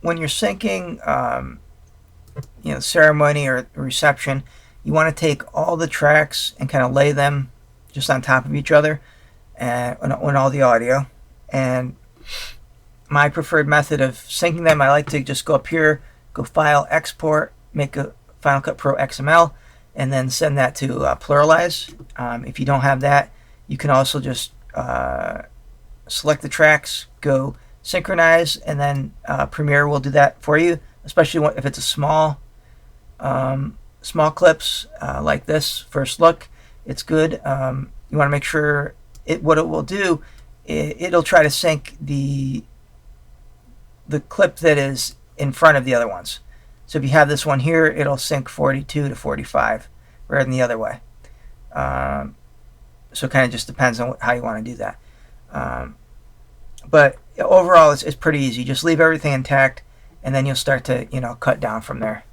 when you're syncing, ceremony or reception, you want to take all the tracks and kind of lay them just on top of each other, and on all the audio. And my preferred method of syncing them, I like to just go up here, go File, Export, make a Final Cut Pro XML, and then send that to Pluralize. If you don't have that, you can also just select the tracks, go Synchronize, and then Premiere will do that for you, especially if it's a small clips like this first look. It's good. You want to make sure what it will do, it'll try to sync the clip that is in front of the other ones. So if you have this one here, it'll sync 42 to 45 rather than the other way. So it kind of just depends on how you want to do that. But overall, it's pretty easy. Just leave everything intact, and then you'll start to cut down from there.